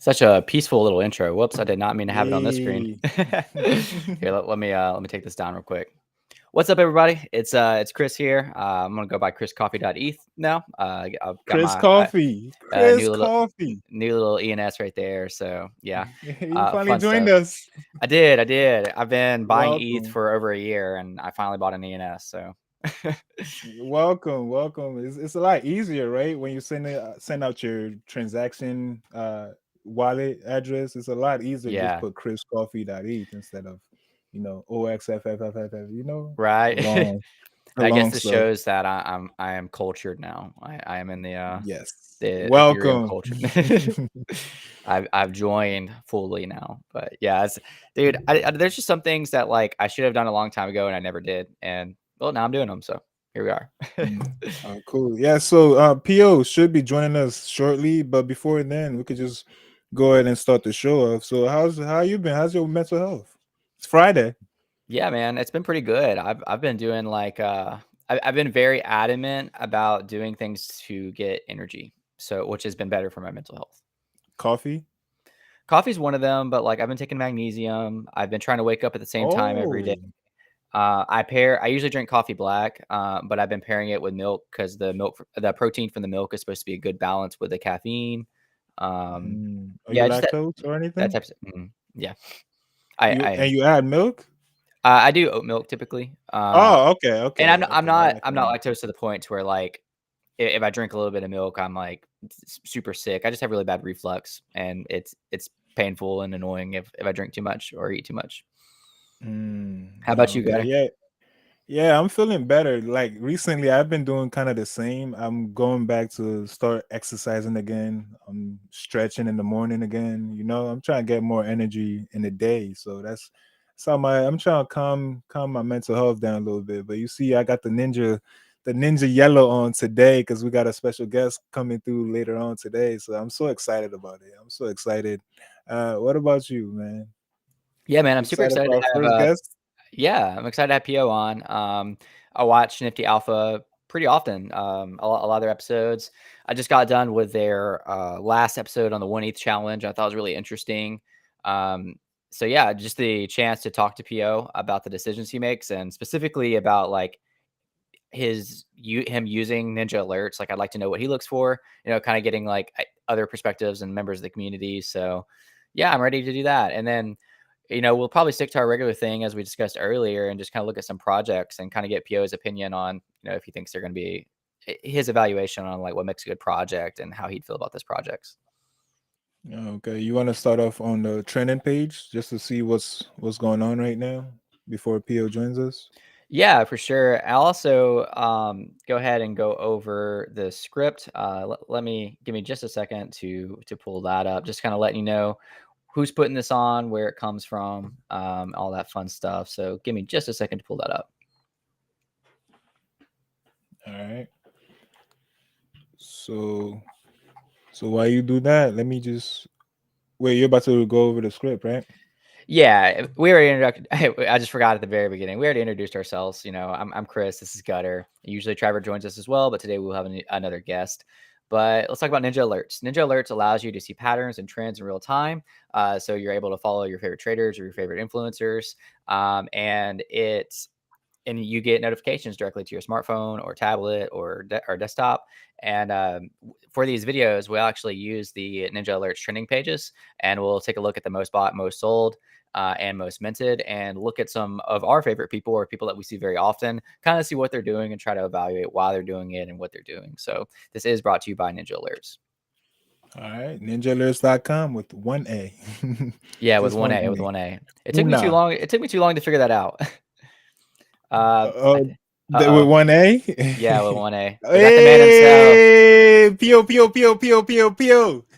Such a peaceful little intro. Whoops, I did not mean to have it on this screen. Yay. Here, let me take this down real quick. What's up, everybody? It's Chris here. I'm gonna go by chriscoffee.eth now. I've got Chris my Coffee. new Chris little Coffee. ENS right there. So yeah, You finally fun joined stuff. us. I did. I've been buying ETH Welcome. for over a year, and I finally bought an ENS. So Welcome. It's a lot easier, right? When you send out your transaction wallet address, it's a lot easier to just yeah, put chriscoffee.eth instead of, OXFFFFF, right. the I guess long this stuff. shows that I am cultured now. I am in Yes. the Ethereum Welcome. culture. I've joined fully now, but yeah, dude. There's just some things that like I should have done a long time ago and I never did, and well, now I'm doing them. So here we are. Cool. Yeah, so PO should be joining us shortly, but before then, we could just go ahead and start the show off. So how you been? How's your mental health? It's Friday. Yeah, man, it's been pretty good. I've been doing like I've been very adamant about doing things to get energy, so which has been better for my mental health. Coffee? Coffee's one of them, but like I've been taking magnesium. I've been trying to wake up at the same time every day. Oh. I usually drink coffee black, but I've been pairing it with milk because the protein from the milk is supposed to be a good balance with the caffeine. Are you Yeah, just lactose or that anything? type of yeah. I I You add milk? I do oat milk typically. Oh, And okay. Okay. I like I'm not milk. lactose to the point to where like if I drink a little bit of milk, I'm like super sick. I just have really bad reflux, and it's painful and annoying if I drink too much or eat too much. How about you, Okay. guy? Yeah. Yeah, I'm feeling better. Like recently, I've been doing kind of the same. I'm going back to start exercising again. I'm stretching in the morning again. I'm trying to get more energy in the day. So that's how I'm trying to calm my mental health down a little bit. But you see, I got the ninja yellow on today because we got a special guest coming through later on today. So I'm so excited about it. I'm so excited. What about you, man? Yeah, man, I'm You super excited excited for to our have first guest? yeah, I'm excited to have PO on. I watch Nifty Alpha pretty often. A lot of their episodes. I just got done with their last episode on the 1/8 challenge. I thought it was really interesting. Um, so yeah, just the chance to talk to PO about the decisions he makes and specifically about like him using Ninja Alerts. Like I'd like to know what he looks for, kind of getting like other perspectives and members of the community. So yeah, I'm ready to do that. And then, we'll probably stick to our regular thing as we discussed earlier and just kind of look at some projects and kind of get PO's opinion on, if he thinks they're going to be his evaluation on like what makes a good project and how he'd feel about this projects. Okay, you want to start off on the trending page just to see what's going on right now before PO joins us? Yeah, for sure. I'll also go ahead and go over the script. Let me give me just a second to pull that up. Just kind of letting you know who's putting this on, where it comes from, all that fun stuff. So give me just a second to pull that up. All right. So while you do that, let me just wait. You're about to go over the script, right? Yeah, we already introduced. I just forgot at the very beginning. We already introduced ourselves. I'm Chris. This is Gutter. Usually Trevor joins us as well, but today we'll have another guest. But let's talk about Ninja Alerts. Ninja Alerts allows you to see patterns and trends in real time. So you're able to follow your favorite traders or your favorite influencers. And you get notifications directly to your smartphone or tablet or desktop. And for these videos, we'll actually use the Ninja Alerts trending pages, and we'll take a look at the most bought, most sold, and most minted, and look at some of our favorite people or people that we see very often, kind of see what they're doing and try to evaluate why they're doing it and what they're doing. So this is brought to you by Ninja Alerts. All right, ninjalerts.com with one A. Yeah, with Just one one A, with A. one A. It took me too Una. long. It took me too long to figure that out. Uh, I uh, th- uh with oh. one A. Yeah, with one A. We got the man himself. Hey, Pio. What's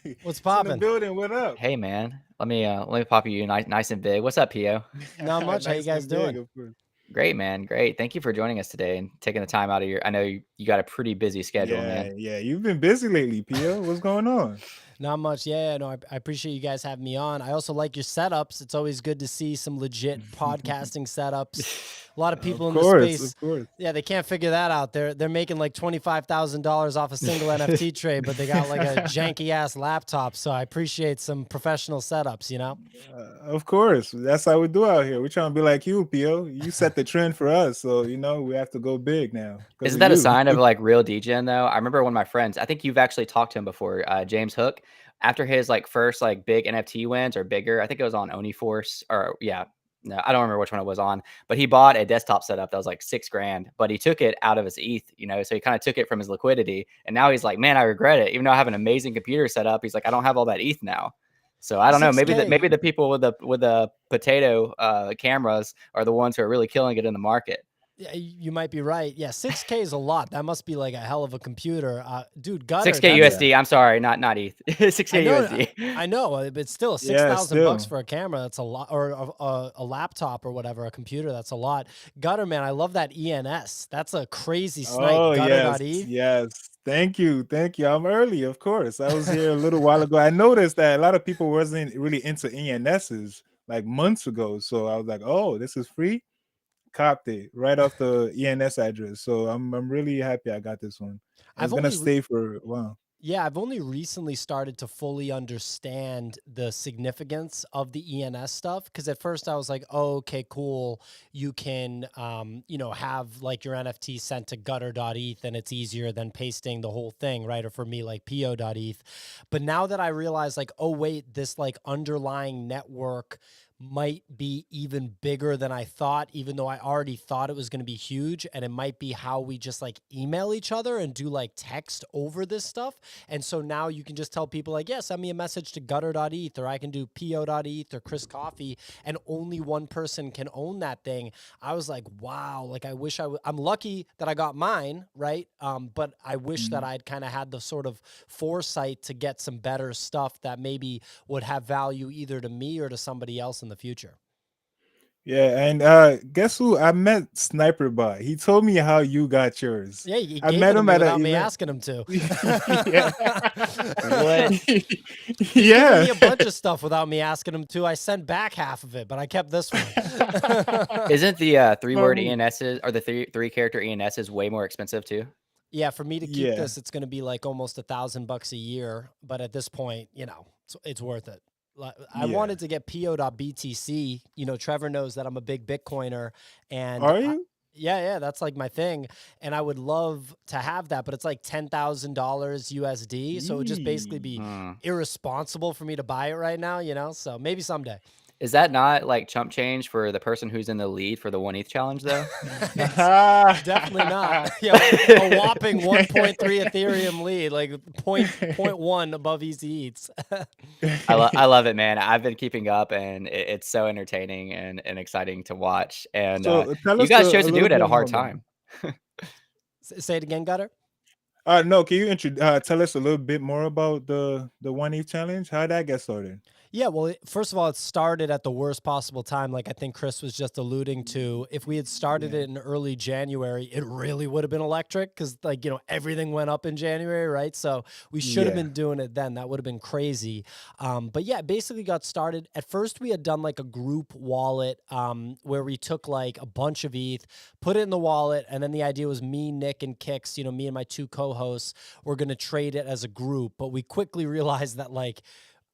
It's in the poppin'? building. What up? Hey man, let me pop you nice and big. What's up, Pio? Not much. How you Nice guys and big, doing? of course. Great, man. Great. Thank you for joining us today and taking the time out of your. I know you got a pretty busy schedule, man. Yeah. You've been busy lately, Pio. What's going on? Not much. Yeah, no, I appreciate you guys having me on. I also like your setups. It's always good to see some legit podcasting setups. A lot of Of people in the course, space, of course. yeah, they can't figure that out. They're making like $25,000 off a single NFT trade, but they got like a janky ass laptop. So I appreciate some professional setups, you know? Of course, that's how we do out here. We're trying to be like you, Pio. You set the trend for us, so you know we have to go big now because Isn't of that a you. sign of like real DJing though? I remember one of my friends, I think you've actually talked to him before, James Hook, after his like first like big NFT wins or bigger, I think it was on Oniforce or yeah, no, I don't remember which one it was on, but he bought a desktop setup that was like 6 grand, but he took it out of his ETH, you know, so he kind of took it from his liquidity. And now he's like, man, I regret it. Even though I have an amazing computer set up, he's like, I don't have all that ETH now. So I don't know. Maybe 6K. the people with the potato cameras are the ones who are really killing it in the market. Yeah, you might be right. Yeah, 6K is a lot. That must be like a hell of a computer. Dude, Gutter, 6K that's Yeah, USD. I'm sorry, not ETH. I 6K know, USD. I know, but still, six yeah, thousand bucks still. for a camera. That's a lot, or a laptop or whatever, a computer. That's a lot. Gutter, man, I love that ENS. That's a crazy snipe. Oh yes, Gutter.eth. yes. Thank you, thank you. I'm early, of course. I was here a little while ago. I noticed that a lot of people wasn't really into ENSs like months ago. So I was like, oh, this is free. Copped it right off the ENS address. So I'm really happy I got this one. And I've it's gonna only stay for a while. Yeah, I've only recently started to fully understand the significance of the ENS stuff because at first I was like, "Oh, okay, cool. You can, you know, have like your NFT sent to gutter.eth and it's easier than pasting the whole thing, right? Or for me, like po.eth. But now that I realize, like, oh wait, this like underlying network might be even bigger than I thought, even though I already thought it was going to be huge. And it might be how we just like email each other and do like text over this stuff. And so now you can just tell people like, yeah, send me a message to gutter.eth, or I can do po.eth or Chris Coffee, and only one person can own that thing. I was like, wow, like I wish I'm lucky that I got mine, right? But I wish that Mhm. I'd kind of had the sort of foresight to get some better stuff that maybe would have value either to me or to somebody else in the future. Yeah, and guess who? I met Sniper Bot. He told me how you got yours. Yeah, he I gave it met to him me at an without me event. asking him to. Yeah. What? He's given Yeah. me a bunch of stuff without me asking him to. I sent back half of it, but I kept this one. Isn't the three-word Um, ENSs or the three character ENSs way more expensive too? Yeah, for me to keep yeah. this, it's going to be like almost $1,000 a year. But at this point, you know, it's worth it. I Yeah. wanted to get po.btc. You know, Trevor knows that I'm a big Bitcoiner, and Are you? yeah, that's like my thing. And I would love to have that, but it's like $10,000 USD. So it would just basically Yee. be Hmm. irresponsible for me to buy it right now, you know? So maybe someday. Is that not like chump change for the person who's in the lead for the 1 ETH challenge though? It's definitely not. Yeah, a whopping 1.3 Ethereum lead, like point one above Easy Eats. I love it, man. I've been keeping up, and it's so entertaining and exciting to watch. And So tell you us guys a chose to do little it at a bit more hard about it. time. Say it again, Gutter. No, can you tell us a little bit more about the 1 ETH challenge? How did that get started? Yeah, well, first of all, it started at the worst possible time. Like I think Chris was just alluding to. If we had started Yeah. it in early January, it really would have been electric because, like, you know, everything went up in January, right? So we should have Yeah. been doing it then. That would have been crazy. But yeah, basically got started. At first, we had done like a group wallet where we took like a bunch of ETH, put it in the wallet, and then the idea was me, Nick, and Kix, you know, me and my two co-hosts, were going to trade it as a group. But we quickly realized that, like,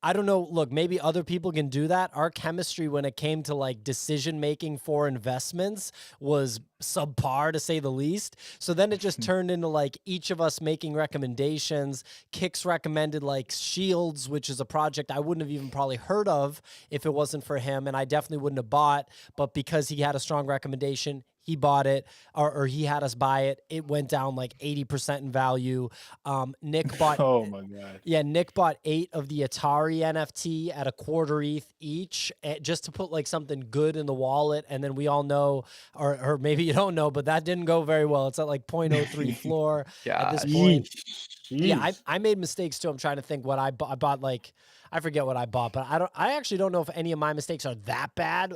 I don't know. Look, maybe other people can do that. Our chemistry when it came to like decision making for investments was subpar to say the least. So then it just turned into like each of us making recommendations. Kix recommended like Shields, which is a project I wouldn't have even probably heard of if it wasn't for him. And I definitely wouldn't have bought, but because he had a strong recommendation, he bought it, or he had us buy it. It went down like 80% in value. Nick bought Oh my god. Yeah, Nick bought 8 of the Atari NFT at a quarter ETH each, just to put like something good in the wallet. And then we all know, or maybe you don't know, but that didn't go very well. It's at like 0.03 floor at this Gosh. point. Yeesh. Yeah, Jeez. I made mistakes too. I'm trying to think what I bought like, I forget what I bought, but I actually don't know if any of my mistakes are that bad.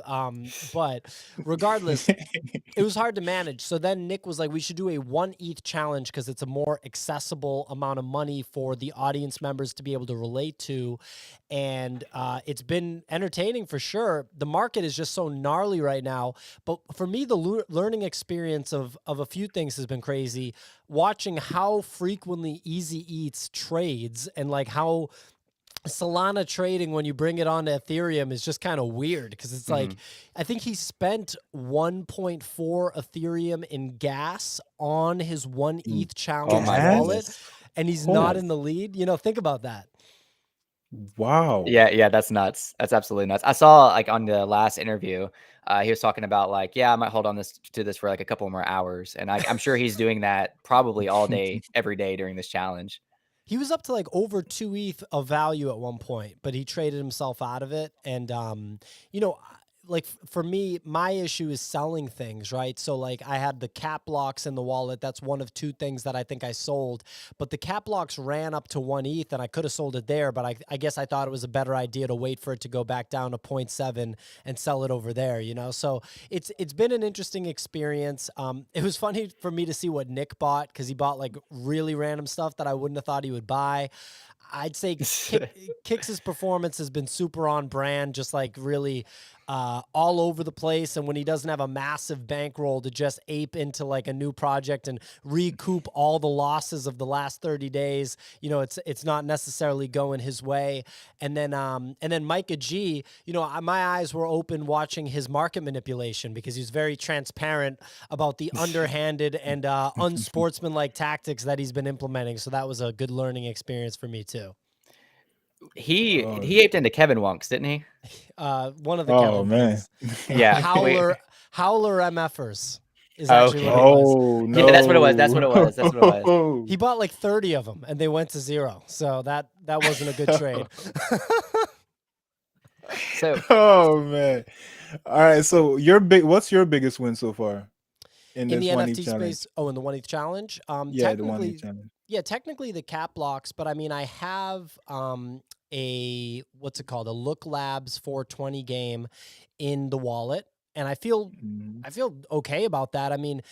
But regardless, it was hard to manage. So then Nick was like, we should do a 1 ETH challenge because it's a more accessible amount of money for the audience members to be able to relate to. And it's been entertaining for sure. The market is just so gnarly right now. But for me, the learning experience of a few things has been crazy. Watching how frequently Easy Eats trades and like how Solana trading when you bring it onto Ethereum is just kind of weird because it's like, I think he spent 1.4 Ethereum in gas on his 1 ETH Oh challenge my wallet, goodness. and he's not Oh, in the lead. You know, think about that. wow. Yeah, that's nuts. That's absolutely nuts. I saw like on the last interview, he was talking about like, yeah, I might hold on to this for like a couple more hours, and I'm sure he's doing that probably all day, every day during this challenge. He was up to like over 2 ETH of value at one point, but he traded himself out of it. And, you know, like for me, my issue is selling things, right? So like I had the cap blocks in the wallet. That's one of two things that I think I sold, but the cap blocks ran up to 1 ETH and I could have sold it there, but I guess I thought it was a better idea to wait for it to go back down to 0.7 and sell it over there, you know? So it's been an interesting experience. It was funny for me to see what Nick bought because he bought like really random stuff that I wouldn't have thought he would buy. I'd say Kix's performance has been super on brand, just like really all over the place. And when he doesn't have a massive bankroll to just ape into like a new project and recoup all the losses of the last 30 days, you know, it's not necessarily going his way. And then Micah G, you know, my eyes were open watching his market manipulation because he was very transparent about the underhanded and unsportsmanlike tactics that he's been implementing. So that was a good learning experience for me too. He aped into Kevin Wonks, didn't he? One of the Oh Kevin man. things. Yeah. Howler MFers is actually Okay. what it was. Oh Yeah, that's what it was. no. That's what it was. That's what it was. He bought like 30 of them and they went to zero. So that wasn't a good trade. So Oh man. All right. So what's your biggest win so far in in this the 1 ETH NFT challenge? space, in the 1 ETH challenge, Yeah, the 1 ETH challenge. technically the cap blocks, but I mean, I have a what's it called, a Look Labs 420 game in the wallet, and I feel okay about that. I mean,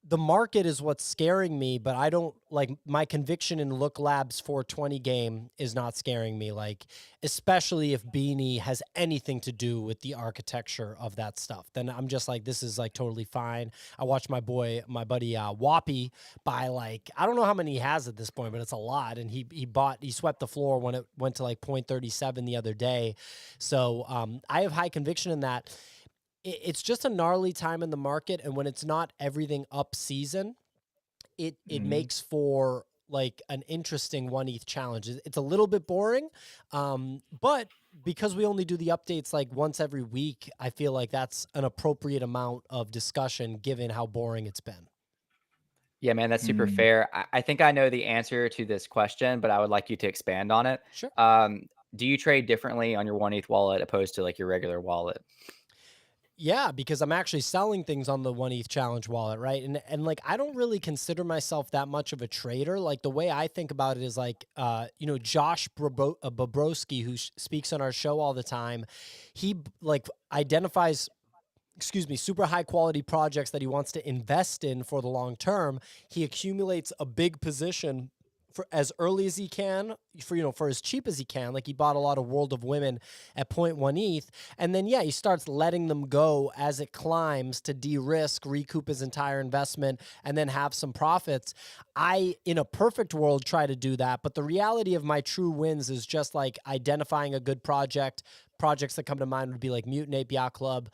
the market is what's scaring me, but I don't like my conviction in Look Labs 420 game is not scaring me. Like, especially if Beanie has anything to do with the architecture of that stuff, then I'm just like, this is like totally fine. I watched my buddy Wappy buy like, I don't know how many he has at this point, but it's a lot. And he swept the floor when it went to like 0.37 the other day. So I have high conviction in that. It's just a gnarly time in the market, and when it's not everything up season, it makes for like an interesting 1 ETH challenge. It's a little bit boring, but because we only do the updates like once every week, I feel like that's an appropriate amount of discussion given how boring it's been. yeah, man, that's super fair. I think I know the answer to this question, but I would like you to expand on it. Sure. Do you trade differently on your 1 ETH wallet opposed to like your regular wallet? Yeah, because I'm actually selling things on the 1 ETH challenge wallet, right? And like I don't really consider myself that much of a trader. Like the way I think about it is like you know, Josh Bobrowski, who speaks on our show all the time, he like identifies super high quality projects that he wants to invest in for the long term. He accumulates a big position for as early as he can, for as cheap as he can. Like he bought a lot of World of Women at 0.1 ETH. And then, he starts letting them go as it climbs to de-risk, recoup his entire investment, and then have some profits. I, in a perfect world, try to do that. But the reality of my true wins is just like identifying a good project. Projects that come to mind would be like Mutant Ape Yacht Club,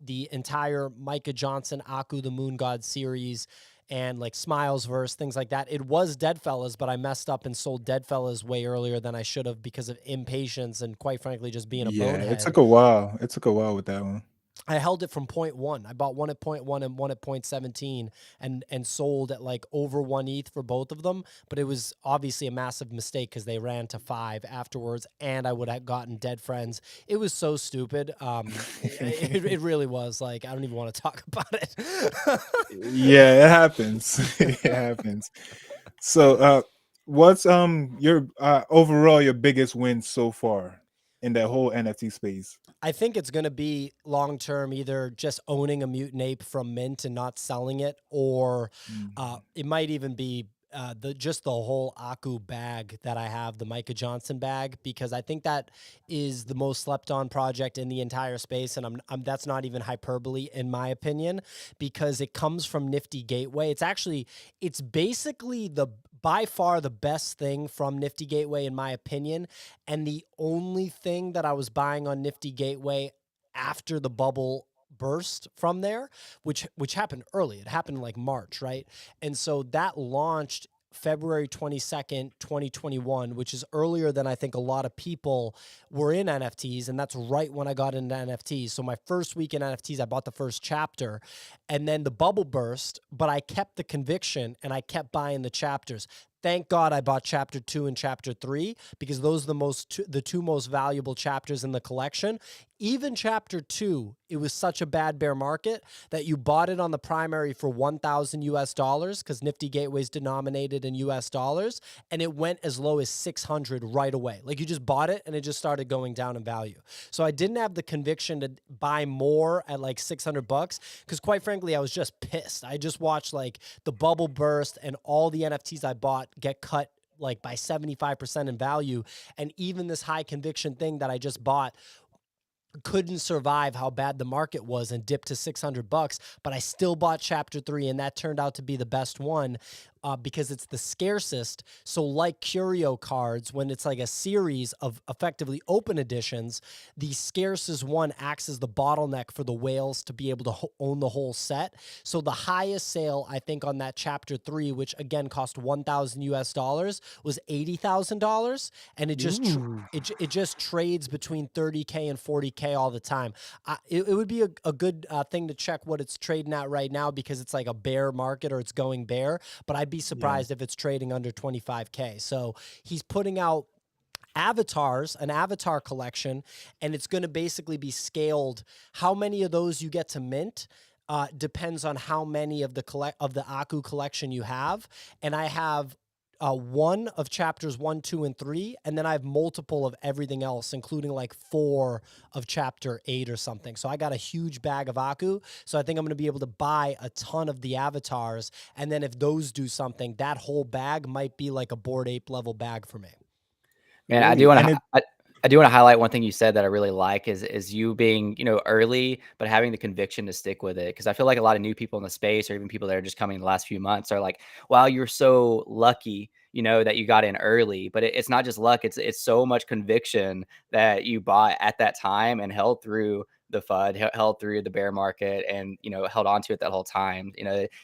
the entire Micah Johnson, Aku the Moon God series, and like Smiles verse, things like that. It was Deadfellas, but I messed up and sold Deadfellas way earlier than I should have because of impatience and quite frankly, just being a bonehead. It took a while. It took a while with that one. I held it from 0.1. I bought one at 0.1 and one at 0.17 and sold at like over 1 ETH for both of them. But it was obviously a massive mistake because they ran to 5 afterwards and I would have gotten dead friends. It was so stupid. It really was. Like, I don't even want to talk about it. Yeah, it happens. It happens. So What's your overall your biggest win so far in that whole NFT space? I think it's going to be long term, either just owning a mutant ape from mint and not selling it, or Mm. it might even be the whole Aku bag that I have, the Micah Johnson bag, because I think that is the most slept on project in the entire space, and I'm that's not even hyperbole in my opinion, because it comes from Nifty Gateway. It's basically the by far the best thing from Nifty Gateway in my opinion, and the only thing that I was buying on Nifty Gateway after the bubble burst from there, which happened early. It happened in like March, right? And so that launched February 22nd, 2021, which is earlier than I think a lot of people were in NFTs. And that's right when I got into NFTs. So my first week in NFTs, I bought the first chapter, and then the bubble burst, but I kept the conviction and I kept buying the chapters. Thank God I bought chapter 2 and chapter 3, because those are the two most valuable chapters in the collection. Even chapter 2, it was such a bad bear market that you bought it on the primary for 1,000 US dollars, because Nifty Gateway's denominated in US dollars, and it went as low as 600 right away. Like, you just bought it and it just started going down in value. So I didn't have the conviction to buy more at like 600 bucks, because quite frankly, I was just pissed. I just watched like the bubble burst and all the NFTs I bought get cut like by 75% in value. And even this high conviction thing that I just bought couldn't survive how bad the market was and dipped to 600 bucks, but I still bought chapter 3, and that turned out to be the best one, because it's the scarcest. So like curio cards, when it's like a series of effectively open editions, the scarcest one acts as the bottleneck for the whales to be able to own the whole set. So the highest sale, I think, on that chapter 3, which again cost 1,000 US dollars, was $80,000, and Ooh. it just trades between 30K and 40K all the time. It would be a good thing to check what it's trading at right now, because it's like a bear market or it's going bear, but I'd be Yeah. surprised if it's trading under 25K. So he's putting out avatars, an avatar collection, and it's going to basically be scaled. How many of those you get to mint depends on how many of the Aku collection you have. And I have one of chapters 1, 2, and 3, and then I have multiple of everything else, including like 4 of chapter 8 or something. So I got a huge bag of Aku. So I think I'm going to be able to buy a ton of the avatars, and then if those do something, that whole bag might be like a Bored Ape level bag for me. Man, Really? And it I do wanna highlight one thing you said that I really like is you being, early, but having the conviction to stick with it. Because I feel like a lot of new people in the space, or even people that are just coming in the last few months, are like, "Wow, you're so lucky, that you got in early." But it's not just luck, it's so much conviction that you bought at that time and held through the FUD, held through the bear market, and, held on to it that whole time.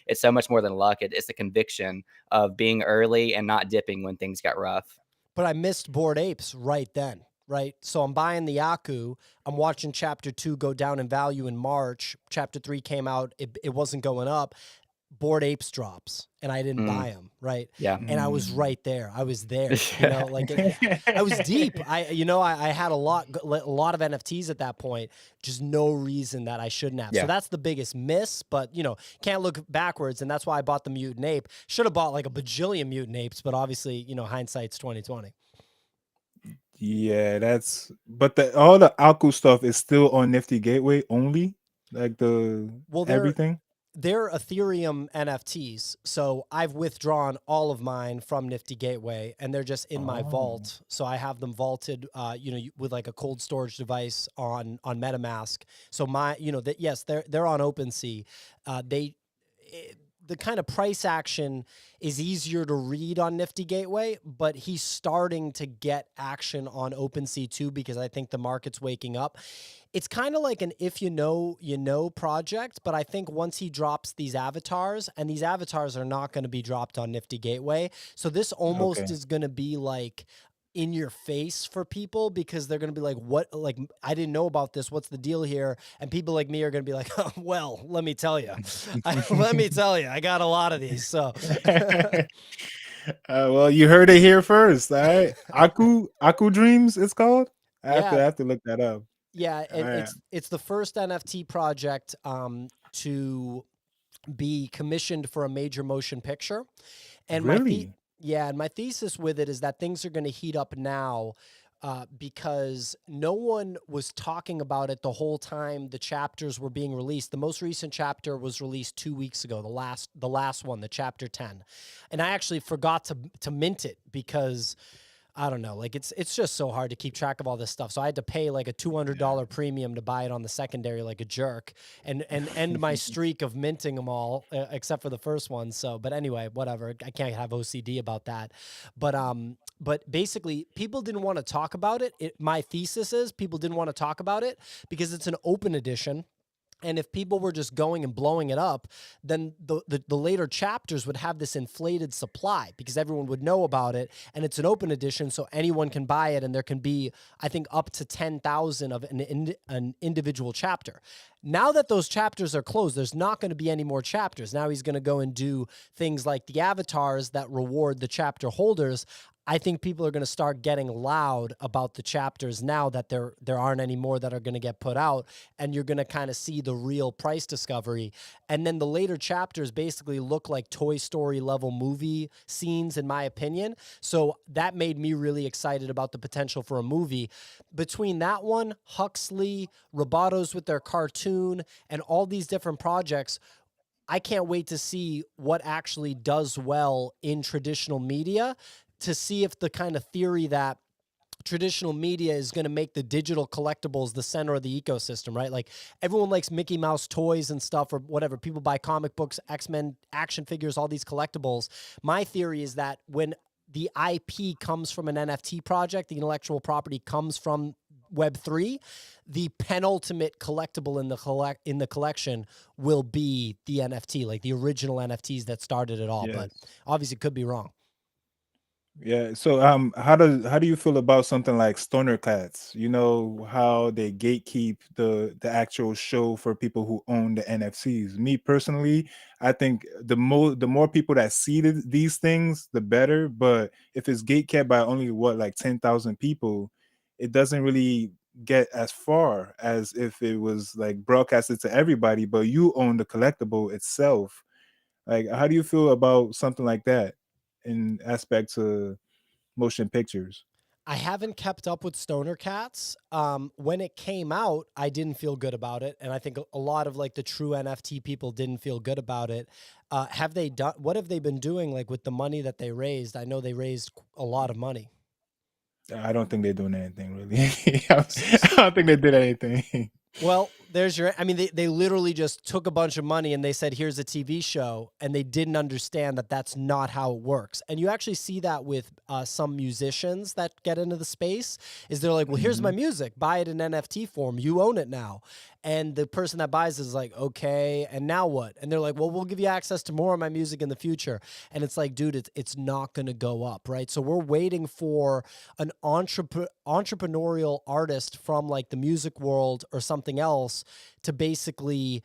It's so much more than luck. It's the conviction of being early and not dipping when things got rough. But I missed Bored Apes right then, right? So I'm buying the Aku. I'm watching chapter 2 go down in value in March. Chapter 3 came out. It wasn't going up. Bored Apes drops, and I didn't Mm, buy them, right? yeah. And I was mm. right there. I was there, like I was deep. I had a lot of NFTs at that point. Just no reason that I shouldn't have. So Yeah. that's the biggest miss. But can't look backwards, and that's why I bought the Mutant Ape. Should have bought like a bajillion Mutant Apes, but obviously, hindsight's 2020. Yeah, that's but the all the Aku stuff is still on Nifty Gateway only, like the Well, everything. they're Ethereum NFTs, so I've withdrawn all of mine from Nifty Gateway, and they're just in my Oh, vault. So I have them vaulted, with like a cold storage device on MetaMask. So that yes, they're on OpenSea. They the kind of price action is easier to read on Nifty Gateway, but he's starting to get action on OpenSea too, because I think the market's waking up. It's kind of like an if you know project, but I think once he drops these avatars, and these avatars are not going to be dropped on Nifty Gateway, so this almost okay. is going to be like in your face for people, because they're going to be like, what, like, I didn't know about this, what's the deal here? And people like me are going to be like, oh, well, let me tell you, I got a lot of these. So Well, you heard it here first. All right, Aku Dreams. It's called. yeah. I have to look that up. Yeah, All and right. it's the first NFT project to be commissioned for a major motion picture. And my Really? Yeah, and my thesis with it is that things are going to heat up now because no one was talking about it the whole time the chapters were being released. The most recent chapter was released 2 weeks ago, the last one, the chapter 10. And I actually forgot to mint it because I don't know, like it's just so hard to keep track of all this stuff. So I had to pay like a $200 premium to buy it on the secondary like a jerk and end my streak of minting them all except for the first one. So, but anyway, whatever. I can't have OCD about that. But basically people didn't want to talk about it. My thesis is people didn't want to talk about it because it's an open edition. And if people were just going and blowing it up, then the later chapters would have this inflated supply because everyone would know about it. And it's an open edition, so anyone can buy it. And there can be, I think, up to 10,000 of an individual chapter. Now that those chapters are closed, there's not going to be any more chapters. Now he's going to go and do things like the avatars that reward the chapter holders. I think people are going to start getting loud about the chapters now that there aren't any more that are going to get put out, and you're going to kind of see the real price discovery. And then the later chapters basically look like Toy Story level movie scenes, in my opinion. So that made me really excited about the potential for a movie. Between that one, Huxley, Robotos with their cartoon, and all these different projects, I can't wait to see what actually does well in traditional media, to see if the kind of theory that traditional media is going to make the digital collectibles the center of the ecosystem, right? Like everyone likes Mickey Mouse toys and stuff or whatever. People buy comic books, X-Men action figures, all these collectibles. My theory is that when the IP comes from an NFT project, the intellectual property comes from Web3, the penultimate collectible in the collection will be the NFT, like the original NFTs that started it all. But Yes. obviously could be wrong. Yeah. So how do you feel about something like Stoner Cats? You know how they gatekeep the actual show for people who own the NFTs. Me personally, I think the more people that see these things, the better. But if it's gatekept by only what, like 10,000 people, it doesn't really get as far as if it was like broadcasted to everybody, but you own the collectible itself. Like, how do you feel about something like that in aspect to motion pictures? I haven't kept up with Stoner Cats. When it came out, I didn't feel good about it, and I think a lot of like the true NFT people didn't feel good about it. Have they done? What have they been doing like with the money that they raised? I know they raised a lot of money. I don't think they're doing anything really. I don't think they did anything. Well, there's your. I mean, they literally just took a bunch of money and they said, "Here's a TV show," and they didn't understand that that's not how it works. And you actually see that with some musicians that get into the space. Is they're like, "Well, here's my Mhm. music. Buy it in NFT form. You own it now." And the person that buys it is like, "Okay, and now what?" And they're like, "Well, we'll give you access to more of my music in the future." And it's like, dude, it's not going to go up, right? So we're waiting for an entrepreneurial artist from like the music world or something else to basically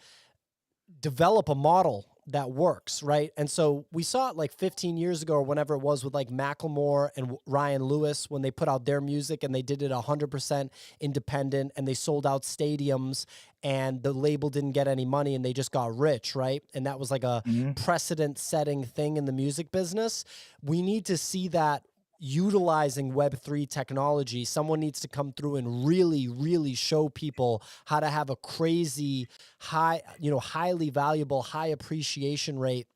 develop a model that works, right? And so we saw it like 15 years ago or whenever it was with like Macklemore and Ryan Lewis when they put out their music and they did it 100% independent and they sold out stadiums and the label didn't get any money and they just got rich, right? And that was like a Mhm. precedent setting thing in the music business. We need to see that utilizing Web3 technology. Someone needs to come through and really, really show people how to have a crazy high, highly valuable, high appreciation rate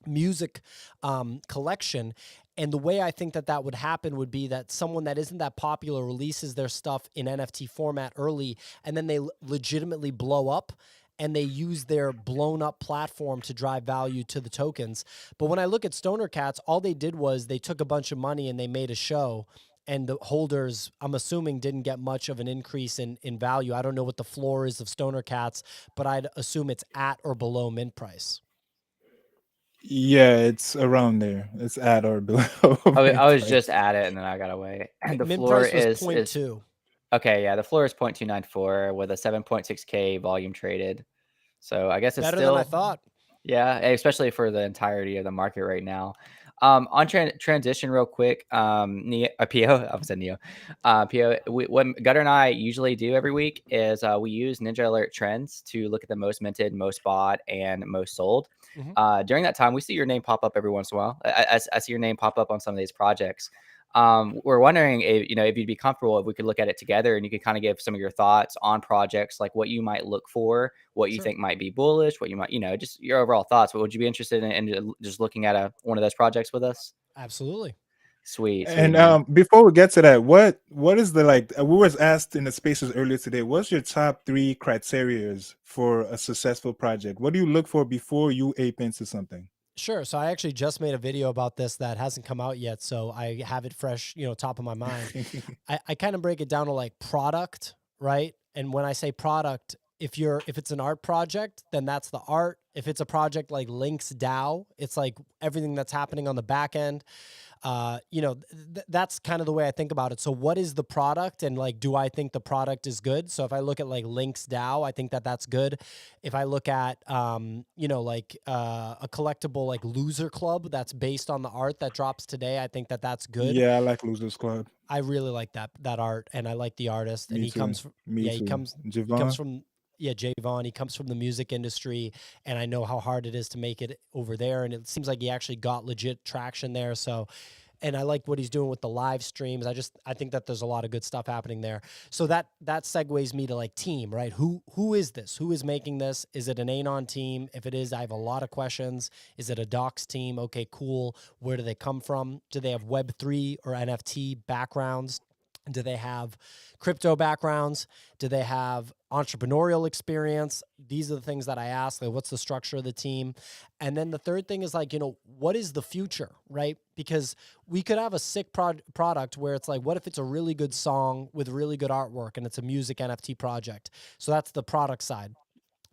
music collection. And the way I think that that would happen would be that someone that isn't that popular releases their stuff in NFT format early, and then they legitimately blow up and they use their blown up platform to drive value to the tokens. But when I look at Stoner Cats, all they did was they took a bunch of money and they made a show. And the holders, I'm assuming, didn't get much of an increase in value. I don't know what the floor is of Stoner Cats, but I'd assume it's at or below mint price. Yeah, it's around there. It's at or below I mint was just price. at it and then I got away. The Mint floor price was is 0.2. okay, yeah, the floor is 0.294 with a 7.6K volume traded. So I guess it's Better than I still, thought. yeah, especially for the entirety of the market right now. On transition real quick, PO, I said Neo, PO, what Gutter and I usually do every week is we use Ninja Alert trends to look at the most minted, most bought, and most sold. Mhm. During that time, we see your name pop up every once in a while. I see your name pop up on some of these projects. We're wondering if, if you'd be comfortable if we could look at it together and you could kind of give some of your thoughts on projects, like what you might look for, what you Sure. think might be bullish, what you might, just your overall thoughts. But would you be interested in just looking at one of those projects with us? Absolutely. Sweet, sweet, And man. before we get to that, what is the like? We was asked in the spaces earlier today. What's your top 3 criterias for a successful project? What do you look for before you ape into something? Sure. So I actually just made a video about this that hasn't come out yet, so I have it fresh, top of my mind. I kind of break it down to like product, right? And when I say product, if it's an art project, then that's the art. If it's a project like Links DAO, it's like everything that's happening on the back end. That's kind of the way I think about it. So what is the product, and like, do I think the product is good? So if I look at like Links DAO, I think that that's good. If I look at, a collectible like Loser Club that's based on the art that drops today, I think that that's good. Yeah, I like Losers Club. I really like that art, and I like the artist, and Me he too. comes from, Me yeah, too. he comes Javon. from, yeah, Jay Vaughn. He comes from the music industry, and I know how hard it is to make it over there, and it seems like he actually got legit traction there. So, and I like what he's doing with the live streams. I think that there's a lot of good stuff happening there. So that segues me to like team, right? Who is this? Who is making this? Is it an Anon team? If it is, I have a lot of questions. Is it a Docs team? Okay, cool. Where do they come from? Do they have Web3 or NFT backgrounds? Do they have crypto backgrounds? Do they have entrepreneurial experience? These are the things that I ask. Like, what's the structure of the team? And then the third thing is like, what is the future, right? Because we could have a sick product where it's like, what if it's a really good song with really good artwork and it's a music NFT project? So that's the product side.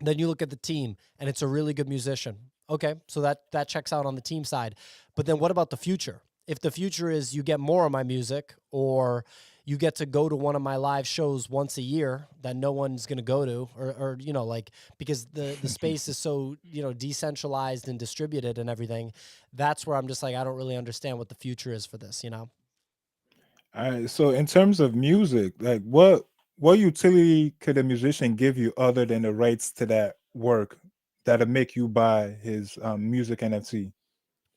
Then you look at the team and it's a really good musician. Okay, so that checks out on the team side. But then what about the future? If the future is you get more of my music, or you get to go to one of my live shows once a year that no one's going to go to, or like, because the space is so, decentralized and distributed and everything, that's where I'm just like, I don't really understand what the future is for this, All right. So in terms of music, like what utility could a musician give you other than the rights to that work that'll make you buy his music NFT?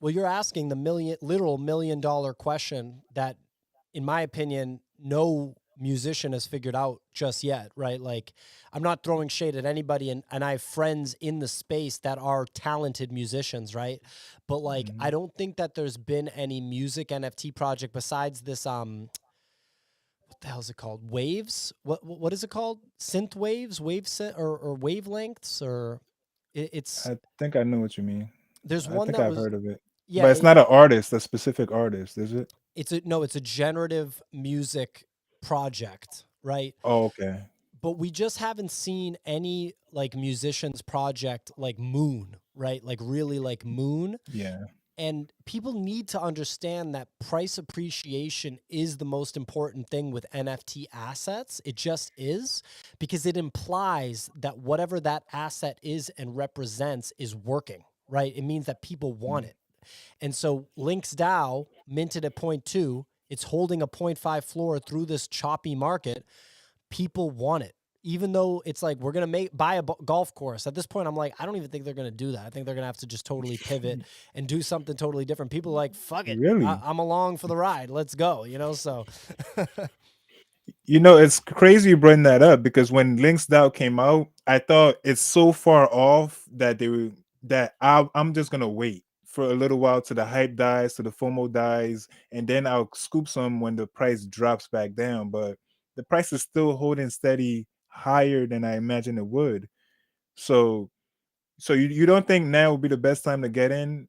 Well, you're asking the literal $1 million question that, in my opinion, no musician has figured out just yet, right? Like, I'm not throwing shade at anybody, and I have friends in the space that are talented musicians, right? But like, I Mhm. don't think that there's been any music NFT project besides this what the hell is it called? Waves? What is it called? Synth waves, or wavelengths, or it's I think I know what you mean. there's I one think that I've was, heard of it. yeah, But it's not an artist, a specific artist, is it? it's a no, it's a generative music project, right? Oh, okay. But we just haven't seen any like musicians project like Moon, right? Like really like Moon. Yeah. And people need to understand that price appreciation is the most important thing with NFT assets. It just is, because it implies that whatever that asset is and represents is working, right? It means that people want Mm. it. And so Links DAO minted at 0.2, it's holding a 0.5 floor through this choppy market. People want it. Even though it's like, we're going to buy a golf course. At this point, I'm like, I don't even think they're going to do that. I think they're going to have to just totally pivot and do something totally different. People are like, fuck it. Really? I'm along for the ride. Let's go. So It's crazy you bring that up because when Links DAO came out, I thought it's so far off that I'm just gonna wait for a little while till the hype dies, till the FOMO dies, and then I'll scoop some when the price drops back down. But the price is still holding steady higher than I imagined it would. So you don't think now would be the best time to get in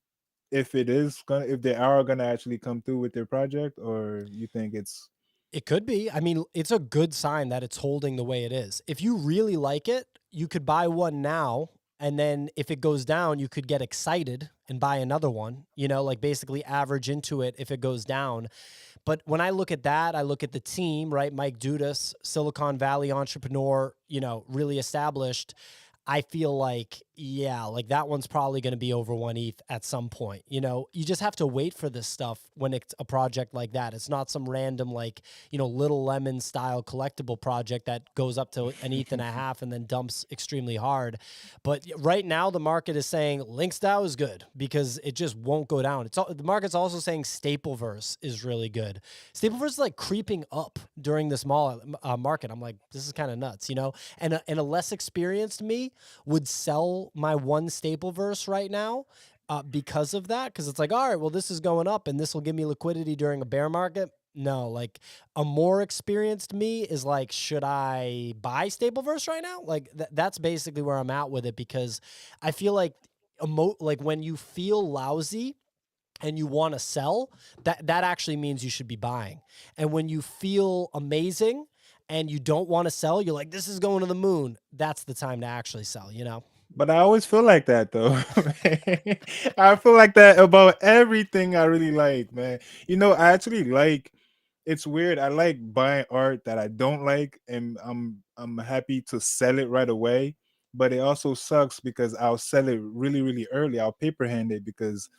if they are gonna actually come through with their project, or you think it's it could be. I mean, it's a good sign that it's holding the way it is. If you really like it, you could buy one now. And then if it goes down, you could get excited and buy another one, like basically average into it if it goes down. But when I look at that, I look at the team, right? Mike Dudas, Silicon Valley entrepreneur, really established. I feel like Yeah, like that one's probably going to be over 1 ETH at some point. You know, you just have to wait for this stuff when it's a project like that. It's not some random, like, Little Lemon style collectible project that goes up to an ETH and a half and then dumps extremely hard. But right now, the market is saying LinksDAO is good because it just won't go down. The market's also saying Stapleverse is really good. Stapleverse is like creeping up during this market. I'm like, this is kind of nuts, and a less experienced me would sell my one Stapleverse right now because of that. Because it's like, all right, well, this is going up and this will give me liquidity during a bear market. No, like a more experienced me is like, should I buy Stapleverse right now? Like that's basically where I'm at with it because I feel like like when you feel lousy and you want to sell, that actually means you should be buying. And when you feel amazing and you don't want to sell, you're like, this is going to the moon. That's the time to actually sell. But I always feel like that though. I feel like that about everything I really like, man. I actually like, it's weird. I like buying art that I don't like, and I'm happy to sell it right away. But it also sucks because I'll sell it really, really early. I'll paper hand it because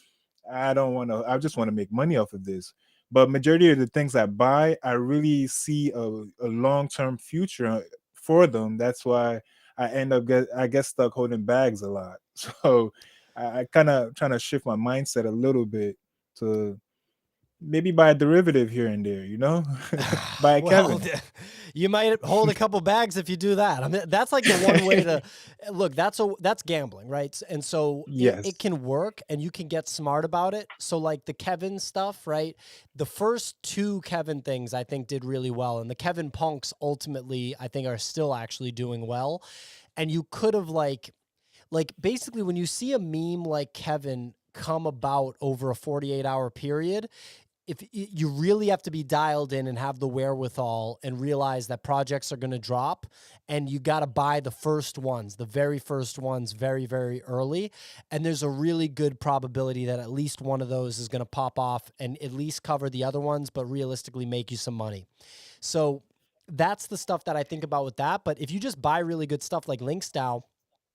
I don't want to. I just want to make money off of this. But majority of the things I buy, I really see a long term future for them. That's why I get stuck holding bags a lot. So I kind of trying to shift my mindset a little bit to maybe buy a derivative here and there. Buy a Well, Kevin. you might hold a couple bags if you do that. I mean, that's like the one way to look. That's gambling, right? And so it Yes. can work, and you can get smart about it. So like the Kevin stuff, right? The first two Kevin things I think did really well, and the Kevin punks ultimately I think are still actually doing well. And you could have like basically when you see a meme like Kevin come about over a 48-hour period, if you really have to be dialed in and have the wherewithal and realize that projects are going to drop, and you got to buy the first ones, the very first ones, very, very early. And there's a really good probability that at least one of those is going to pop off and at least cover the other ones, but realistically make you some money. So that's the stuff that I think about with that. But if you just buy really good stuff like LinksDAO,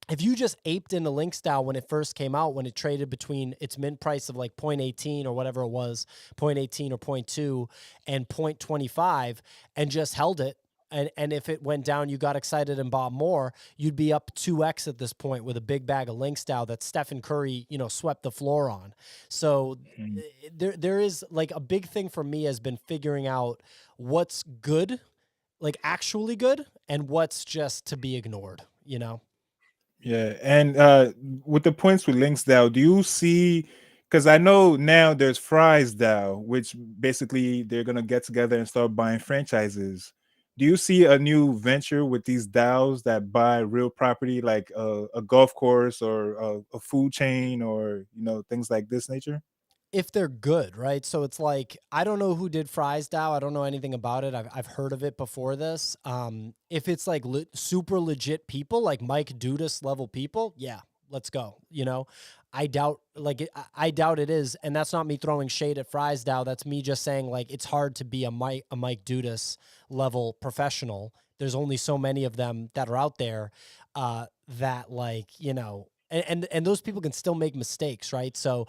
if you just aped into LinksDAO when it first came out, when it traded between its mint price of like 0.18 or whatever it was, 0.18 or zero point 0.2 and 0.25, and just held it, and if it went down, you got excited and bought more, you'd be up 2x at this point with a big bag of LinksDAO that Stephen Curry, swept the floor on. So Mm. there is like a big thing for me has been figuring out what's good, like actually good, and what's just to be ignored. Yeah, and with the points with Links DAO, do you see? Because I know now there's Fries DAO, which basically they're gonna get together and start buying franchises. Do you see a new venture with these DAOs that buy real property, like a golf course or a food chain, or things like this nature? If they're good, right? So it's like I don't know who did Fries DAO. I don't know anything about it. I've heard of it before this. If it's like super legit people, like Mike Dudas level people, yeah, let's go. I doubt I doubt it is, and that's not me throwing shade at Fries DAO. That's me just saying like it's hard to be a Mike Dudas level professional. There's only so many of them that are out there that and those people can still make mistakes, right? So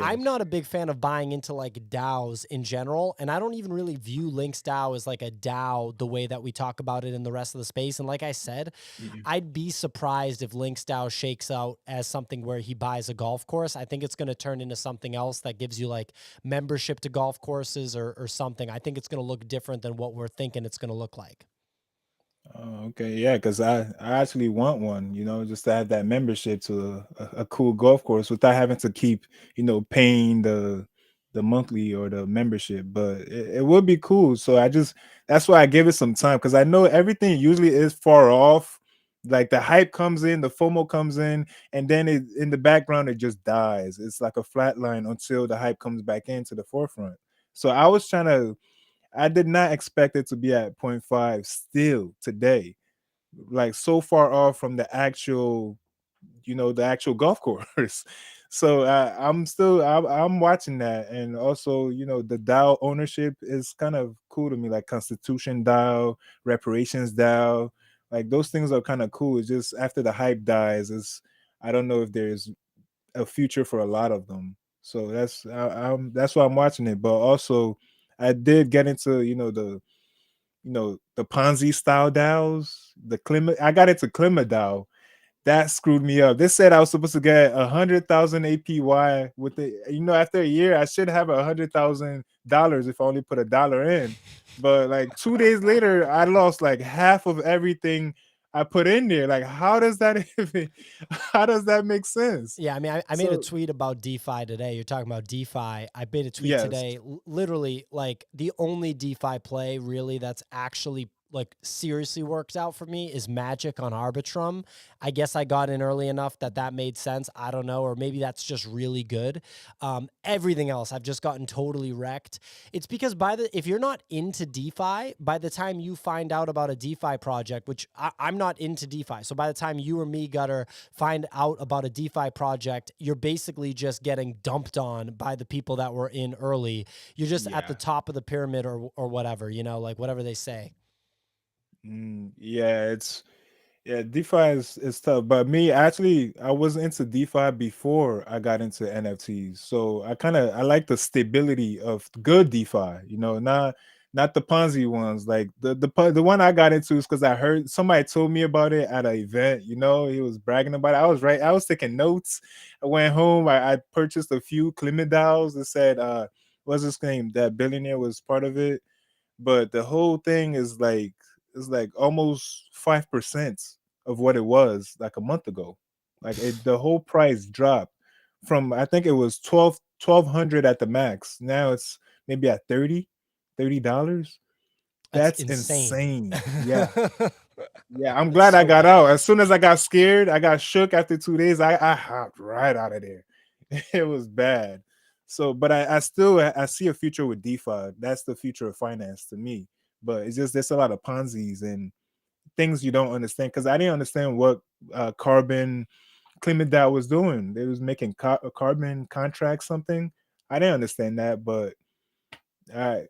I'm Yes. not a big fan of buying into like DAOs in general, and I don't even really view Links DAO as like a DAO the way that we talk about it in the rest of the space. And like I said, Mhm. I'd be surprised if Links DAO shakes out as something where he buys a golf course. I think it's going to turn into something else that gives you like membership to golf courses or something. I think it's going to look different than what we're thinking it's going to look like. Oh, okay, yeah, because I actually want one, just to have that membership to a cool golf course without having to keep, paying the monthly or the membership. But it would be cool. So that's why I give it some time because I know everything usually is far off. Like the hype comes in, the FOMO comes in, and then in the background it just dies. It's like a flat line until the hype comes back into the forefront. So I did not expect it to be at point 0.5 still today, like so far off from the actual golf course. So I'm watching that, and also the DAO ownership is kind of cool to me, like Constitution DAO, Reparations DAO, like those things are kind of cool. It's just after the hype dies, I don't know if there's a future for a lot of them. So that's why I'm watching it. But also, I did get into the Ponzi style DAOs. I got into Klima DAO. That screwed me up. They said I was supposed to get 100,000 APY with it. After a year, I should have $100,000 if I only put $1 in. But like 2 days later, I lost like half of everything I put in there. Like, how does that even? How does that make sense? Yeah, I mean, I made a So tweet about DeFi today. You're talking about DeFi. I made a tweet yes, today, literally like the only DeFi play really that's actually like seriously works out for me is Magic on Arbitrum. I guess I got in early enough that that made sense. I don't know, or maybe that's just really good. Everything else, I've just gotten totally wrecked. It's because if you're not into DeFi, by the time you find out about a DeFi project, which I'm not into DeFi, so by the time you or me, Gutter, find out about a DeFi project, you're basically just getting dumped on by the people that were in early. You're just at the yeah. top of the pyramid or whatever, like whatever they say. Yeah, DeFi is tough. But me, actually, I was into DeFi before I got into NFTs. So I like the stability of good DeFi, not the Ponzi ones. Like the one I got into is because I heard somebody told me about it at an event, he was bragging about it. I was right, I was taking notes. I went home, I purchased a few Climidows that said what's his name? That billionaire was part of it. But the whole thing is like almost 5% of what it was like a month ago. Like the whole price dropped from, I think it was 1,200 at the max. Now it's maybe at $30. That's That's insane. insane. Yeah. Yeah, I'm That's glad I so got bad. out. As soon as I got scared, I got shook after 2 days. I hopped right out of there. It was bad. So, but I see a future with DeFi. That's the future of finance to me. But it's just there's a lot of Ponzi's and things you don't understand, because I didn't understand what carbon climate that was doing. They was making carbon contracts something. I didn't understand that, but I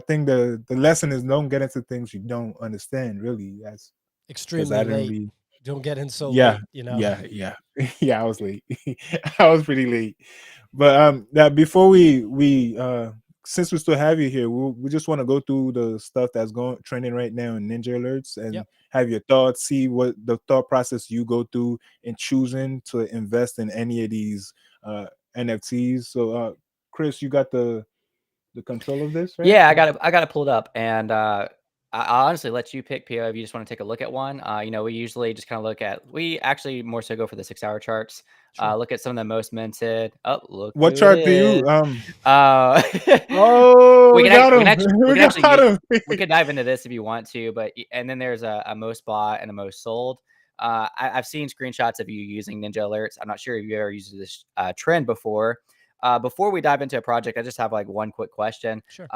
think the lesson is don't get into things you don't understand really. That's because I Extremely didn't late. really. Don't get in so Yeah, late. yeah. Yeah, I was late. I was pretty late. But that before we since we still have you here, we just want to go through the stuff that's going trending right now in Ninja Alerts and Yep. have your thoughts, see what the thought process you go through in choosing to invest in any of these NFTs. So Chris, you got the control of this, right? Yeah, I got to pull it up, and I honestly let you pick, PO, if you just want to take a look at one. We usually just kind of we actually more so go for the 6 hour charts. Sure. Look at some of the most minted. Oh, look What who it chart do you is. Uh, Oh, we we can got him. we We can actually got him. we could dive into this if you want to, but and then there's a most bought and a most sold. I've seen screenshots of you using Ninja Alerts. I'm not sure if you ever used this trend before. Before we dive into a project, I just have like one quick question. Sure.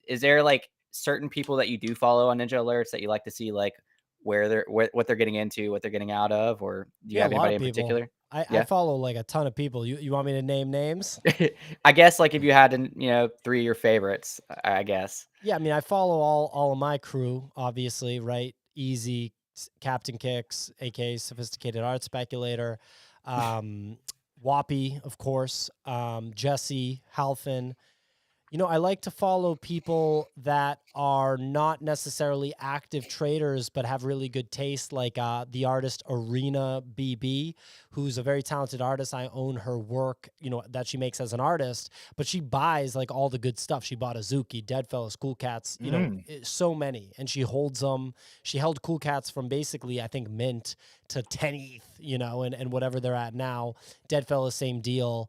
Is there like certain people that you do follow on Ninja Alerts that you like to see like what they're getting into, what they're getting out of, or do you Yeah, a have lot anybody of in people. particular? I Yeah. follow like a ton of people. You want me to name names? I guess like if you had to, three of your favorites, I guess. Yeah, I mean, I follow all of my crew, obviously, right? Easy, Captain Kicks, aka Sophisticated Art Speculator, um, Whoppy, of course, Jesse, Halfin. I like to follow people that are not necessarily active traders, but have really good taste, like the artist Arena BB, who's a very talented artist. I own her work, that she makes as an artist, but she buys like all the good stuff. She bought Azuki, Deadfellas, Cool Cats, so many, and she holds them. She held Cool Cats from basically, I think, mint to 10 ETH, and whatever they're at now. Deadfellas, same deal.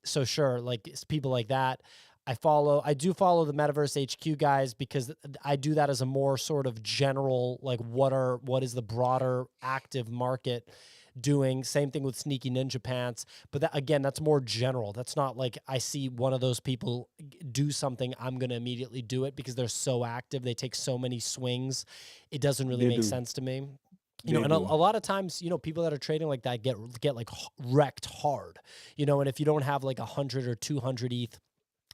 So sure, like it's people like that. I do follow the Metaverse HQ guys because I do that as a more sort of general, like what is the broader active market doing. Same thing with Sneaky Ninja Pants. But again, that's more general. That's not like I see one of those people do something, I'm going to immediately do it because they're so active. They take so many swings. It doesn't really They make do. sense to me. They And a do. lot of times, people that are trading like that get like wrecked hard, and if you don't have like 100 or 200 ETH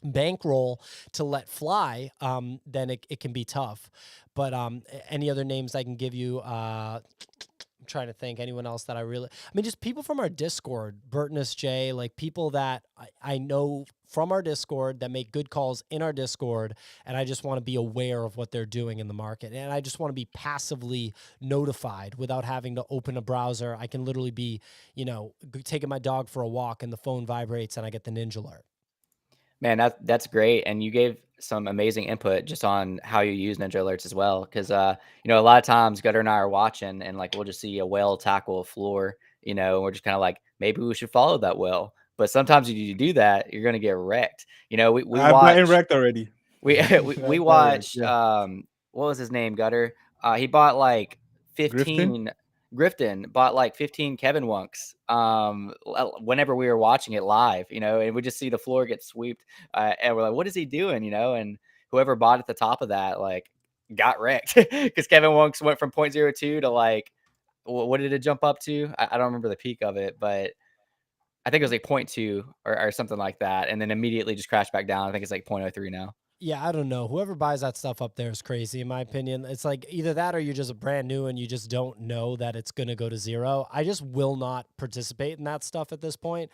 bankroll to let fly, then it can be tough. But any other names I can give you? trying to think anyone else that I really, I mean, just people from our Discord, Burtness J, like people that I know from our Discord that make good calls in our Discord. And I just want to be aware of what they're doing in the market. And I just want to be passively notified without having to open a browser. I can literally be, taking my dog for a walk and the phone vibrates and I get the Ninja alert. Man, that's great, and you gave some amazing input just on how you use Ninja Alerts as well. Because a lot of times Gutter and I are watching, and like we'll just see a whale tackle a floor, and we're just kind of like, maybe we should follow that whale. But sometimes if you do that, you're gonna get wrecked. We I've gotten watch wrecked already. we we I've gotten wrecked. watched Yeah, what was his name, Gutter? He bought like Grifton. 15 Grifton bought like 15 Kevin Wunks whenever we were watching it live, and we just see the floor get swept and we're like, what is he doing, and whoever bought at the top of that like got wrecked because Kevin Wunks went from 0.02 to like what did it jump up to? I don't remember the peak of it, but I think it was like 0.2 or something like that, and then immediately just crashed back down. I think it's like 0.03 now. Yeah, I don't know. Whoever buys that stuff up there is crazy, in my opinion. It's like either that or you're just brand new and you just don't know that it's going to go to zero. I just will not participate in that stuff at this point.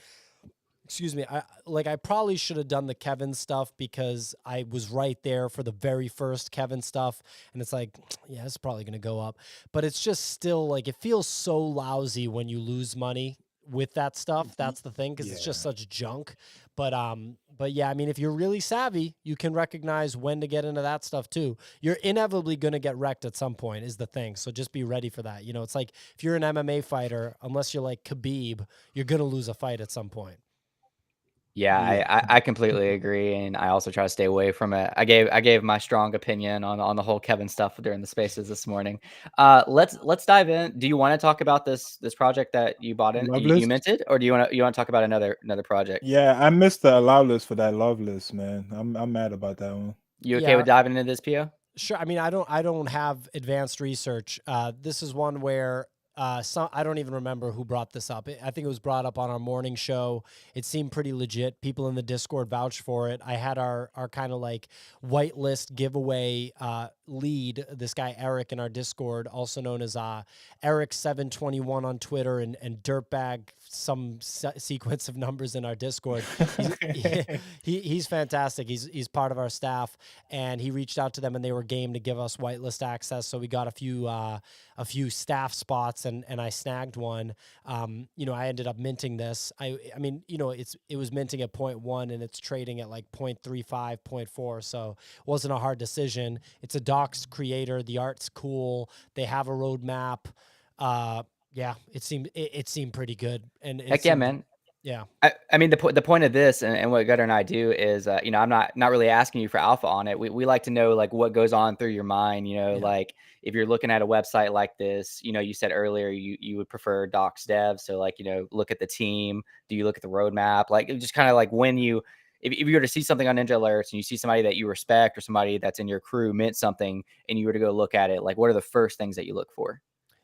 Excuse me. I probably should have done the Kevin stuff because I was right there for the very first Kevin stuff. And it's like, yeah, it's probably going to go up. But it's just still like, it feels so lousy when you lose money with that stuff. That's the thing, because it's just Yeah. such junk. But yeah, I mean, if you're really savvy, you can recognize when to get into that stuff too. You're inevitably going to get wrecked at some point is the thing. So just be ready for that. It's like if you're an MMA fighter, unless you're like Khabib, you're going to lose a fight at some point. Yeah, Yeah. I completely agree, and I also try to stay away from it. I gave my strong opinion on the whole Kevin stuff during the spaces this morning. Let's dive in. Do you want to talk about this project that you bought in you Loveless. minted, or do you want to talk about another project? Yeah, I missed the allow list for that love list, man. I'm mad about that one. You okay Yeah, with diving into this, Pio? sure. I mean, I don't have advanced research. This is one where I don't even remember who brought this up. I think it was brought up on our morning show. It seemed pretty legit. People in the Discord vouched for it. I had our kind of like whitelist giveaway lead, this guy Eric in our Discord, also known as Eric721 on Twitter, and Dirtbag some sequence of numbers in our Discord. He's fantastic. He's part of our staff, and he reached out to them and they were game to give us whitelist access. So we got a few staff spots, and I snagged one. I ended up minting this. I mean, it was minting at 0.1 and it's trading at like 0.35, 0.4. So it wasn't a hard decision. It's a docs creator. The art's cool. They have a roadmap. Yeah, it seemed pretty good. And it Heck yeah, seemed, man. yeah. I mean, the point of this and what Gutter and I do is, I'm not really asking you for alpha on it. We like to know like what goes on through your mind, Yeah. like if you're looking at a website like this, you said earlier you would prefer docs dev. So like, look at the team. Do you look at the roadmap? Like just kind of like when if you were to see something on Ninja Alerts and you see somebody that you respect or somebody that's in your crew mint something and you were to go look at it, like what are the first things that you look for?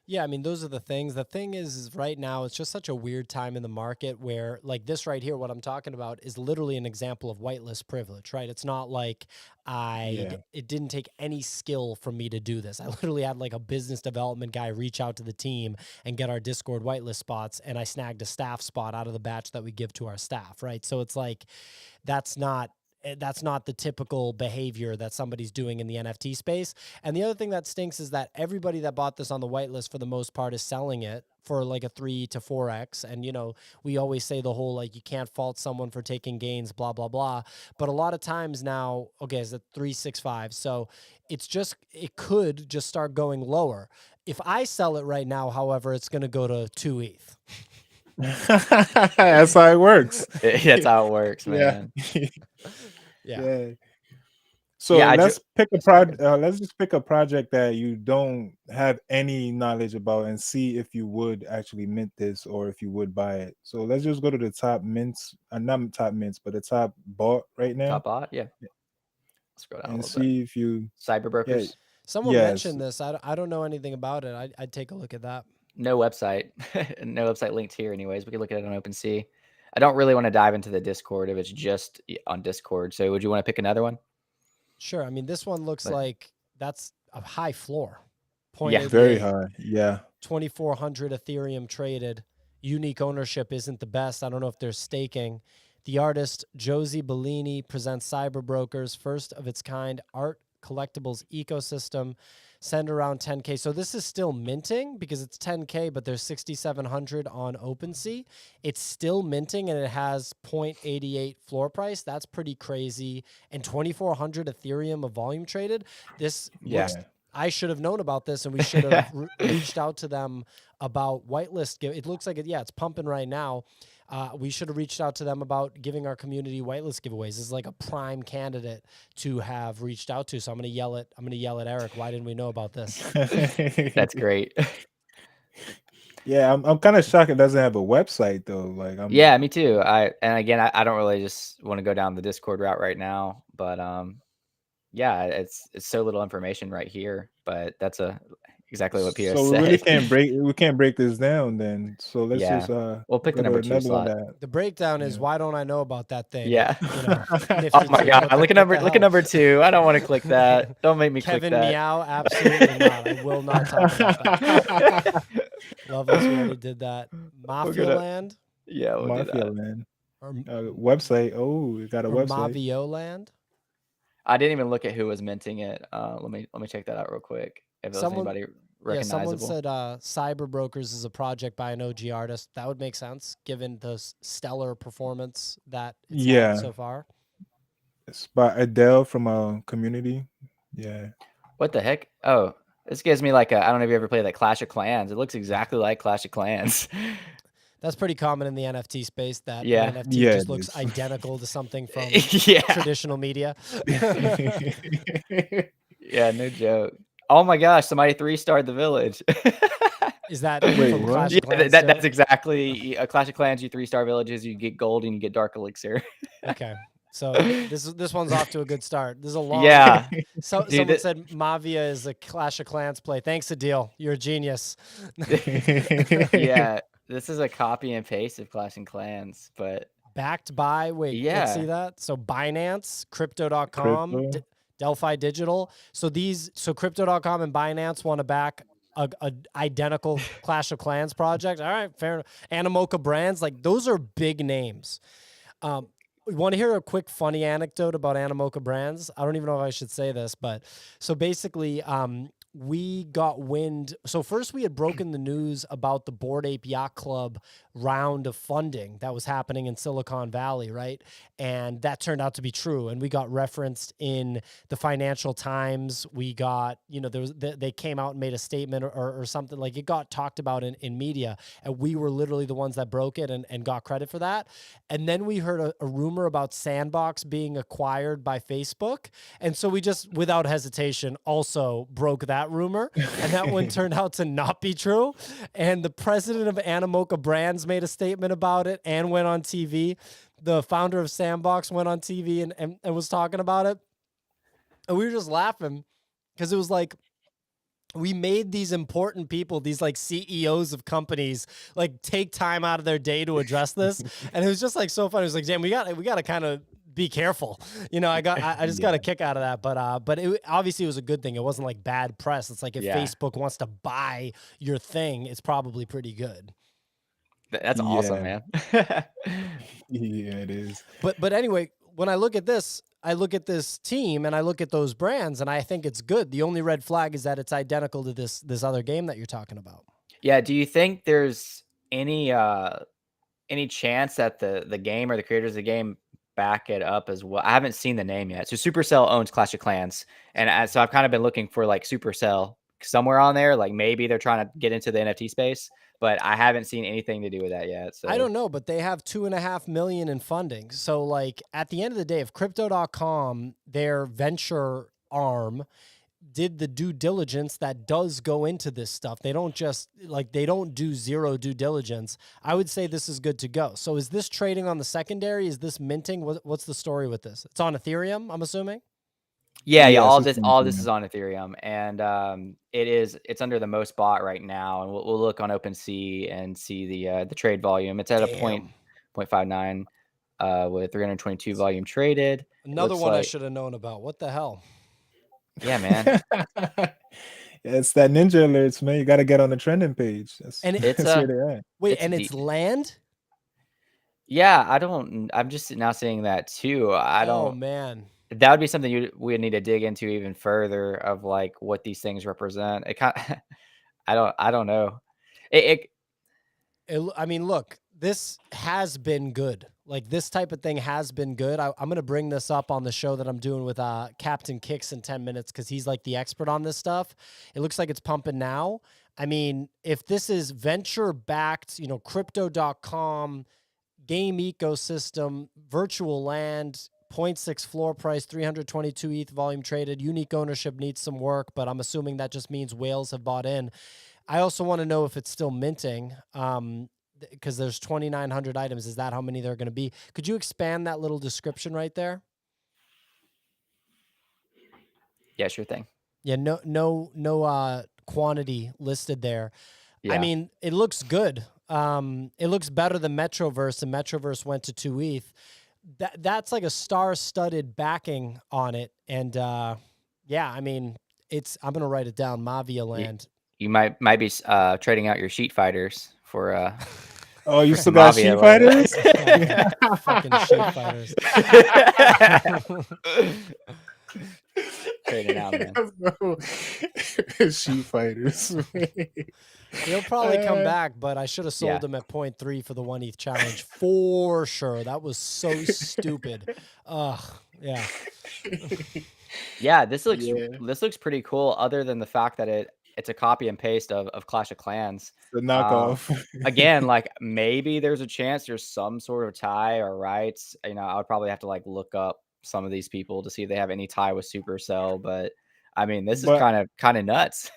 Yeah, I mean, those are the things. The thing is right now, it's just such a weird time in the market where, like this right here, what I'm talking about is literally an example of whitelist privilege, right? It's not like Yeah. it didn't take any skill for me to do this. I literally had like a business development guy reach out to the team and get our Discord whitelist spots, and I snagged a staff spot out of the batch that we give to our staff, right? So it's like, that's not the typical behavior that somebody's doing in the NFT space. And the other thing that stinks is that everybody that bought this on the whitelist for the most part is selling it for like a 3 to 4x. And we always say the whole like you can't fault someone for taking gains, blah blah blah. But a lot of times now, okay, it's at 365. So it could just start going lower. If I sell it right now, however, it's going to go to 2 ETH. That's how it works. That's how it works, Yeah. man. Yeah. Yeah. So Yeah, let's pick a sorry. let's just pick a project that you don't have any knowledge about and see if you would actually mint this or if you would buy it. So let's just go to the top mints, not top mints, but the top bought right now Top bot, yeah. Scroll down a and little bit. see if you Cyber yeah, brokers. Someone yes. mentioned this. I don't know anything about it. I'd take a look at that. No website. No website linked here anyways. We could look at it on OpenSea. I don't really want to dive into the Discord if it's just on Discord. So would you want to pick another one? Sure. I mean, this one looks But like that's a high floor. yeah, Very 0.88. high. Yeah. 2,400 Ethereum traded. Unique ownership isn't the best. I don't know if there's staking. The artist Josie Bellini presents Cyberbrokers' first of its kind art collectibles ecosystem. Send around 10K. So this is still minting because it's 10K, but there's 6,700 on OpenSea. It's still minting and it has 0.88 floor price. That's pretty crazy. And 2,400 Ethereum of volume traded. This looks, I should have known about this and we should have reached out to them about whitelist. It looks like it's pumping right now. We should have reached out to them about giving our community whitelist giveaways. This is like a prime candidate to have reached out to. So I'm gonna yell at Eric. Why didn't we know about this? That's great. Yeah, I'm kind of shocked it doesn't have a website though. Like, yeah, me too. I don't really just want to go down the Discord route right now, but yeah, it's so little information right here, but that's exactly what Pierre so said. we really can't break this down then. So let's just we'll pick the number 2 slot. The breakdown is why don't I know about that thing? Yeah. You know, oh my god, look at number 2. I don't want to click that. Don't make me click that. Kevin Meow, absolutely not. I will not talk about that. Loveless, we already did that. Mafia Land? Yeah, we'll Mafia do that. Land. Website. Oh, we got a website. Mavio Land? I didn't even look at who was minting it. Let me check that out real quick. If there's anybody recognizable. Yeah, someone said Cyberbrokers is a project by an OG artist. That would make sense given the stellar performance that it's had so far. It's by Adele from a community. Yeah. What the heck? Oh, this gives me like I don't know if you ever played that Clash of Clans. It looks exactly like Clash of Clans. That's pretty common in the NFT space. That NFT just looks identical to something from traditional media. Yeah, no joke. Oh my gosh, somebody 3-starred the village. Is that from Clash of Clans? That's exactly a Clash of Clans. You 3-star villages, you get gold and you get dark elixir. Okay. So this one's off to a good start. This is a long. Yeah. So someone said Mavia is a Clash of Clans play. Thanks, Adil. You're a genius. Yeah. This is a copy and paste of Clash and Clans, but backed by let's see that. So Binance, Crypto.com, Delphi Digital. So Crypto.com and Binance want to back a identical Clash of Clans project. All right, fair enough. Animoca Brands, like those are big names. We want to hear a quick funny anecdote about Animoca Brands. I don't even know if I should say this, but so basically, we got wind. So first we had broken the news about the Bored Ape Yacht Club round of funding that was happening in Silicon Valley, right? And that turned out to be true. And we got referenced in the Financial Times. We got, they came out and made a statement or something, like it got talked about in media. And we were literally the ones that broke it and got credit for that. And then we heard a rumor about Sandbox being acquired by Facebook. And so we just, without hesitation, also broke that rumor, and that one turned out to not be true. And the president of Animoca Brands made a statement about it and went on TV. The founder of Sandbox went on TV and was talking about it. And we were just laughing because it was like, we made these important people, these like CEOs of companies, like take time out of their day to address this. And it was just like so funny. It was like, damn, we got to kind of be careful. I just got a kick out of that. But it obviously was a good thing. It wasn't like bad press. It's like if Facebook wants to buy your thing, it's probably pretty good. That's awesome, man. Yeah, it is. But anyway, when I look at this, I look at this team and I look at those brands and I think it's good. The only red flag is that it's identical to this other game that you're talking about. Yeah. Do you think there's any chance that the game or the creators of the game back it up as well? I haven't seen the name yet. So Supercell owns Clash of Clans, and so I've kind of been looking for like Supercell somewhere on there. Like maybe they're trying to get into the NFT space, but I haven't seen anything to do with that yet. So I don't know, but they have $2.5 million in funding. So like at the end of the day, if Crypto.com, their venture arm, did the due diligence that does go into this stuff, they don't just they don't do zero due diligence, I would say this is good to go. So is this trading on the secondary? Is this minting? What's the story with this? It's on Ethereum, I'm assuming. Yeah. All this is on Ethereum, and it's under the most bought right now. And we'll look on OpenSea and see the trade volume. It's at a 0.59 with 322 volume traded. Another one I should have known about. What the hell? Yeah, man. It's that Ninja Alerts, man. You got to get on the trending page. And It's That's where they're at. wait, it's and it's deep. land? Yeah, I'm just now seeing that too. I Oh don't. man. That would be something we would need to dig into even further of like what these things represent. It kind. I don't know. It I mean, look, this has been good. Like this type of thing has been good. I'm going to bring this up on the show that I'm doing with Captain Kicks in 10 minutes because he's like the expert on this stuff. It looks like it's pumping now. I mean, if this is venture backed, you know, crypto.com, game ecosystem, virtual land, zero point 0.6 floor price, 322 ETH volume traded, unique ownership needs some work, but I'm assuming that just means whales have bought in. I also want to know if it's still minting, because there's 2,900 items. Is that how many there are going to be? Could you expand that little description right there? yeah, sure thing. Yeah, no quantity listed there. I Yeah. mean, it looks good. It looks better than Metroverse, and Metroverse went to 2 ETH. That's like a star-studded backing on it, and yeah, I mean, I'm gonna write it down. Mavia You, Land. you might be trading out your sheet fighters for Oh, you for still some got Mavia Sheep land. Fighters? Fucking shit fighters. Trading out, man. Sheep Fighters. He'll probably come Uh, back, but I should have Yeah. sold him at 0.3 for the 1 ETH challenge for sure. That was so stupid. Ugh, yeah. Yeah, yeah, this looks pretty cool. Other than the fact that it's a copy and paste of Clash of Clans. the Um, knockoff. Again, like maybe there's a chance there's some sort of tie or rights. You know, I would probably have to like look up some of these people to see if they have any tie with Supercell. But I mean, this is But kind of nuts.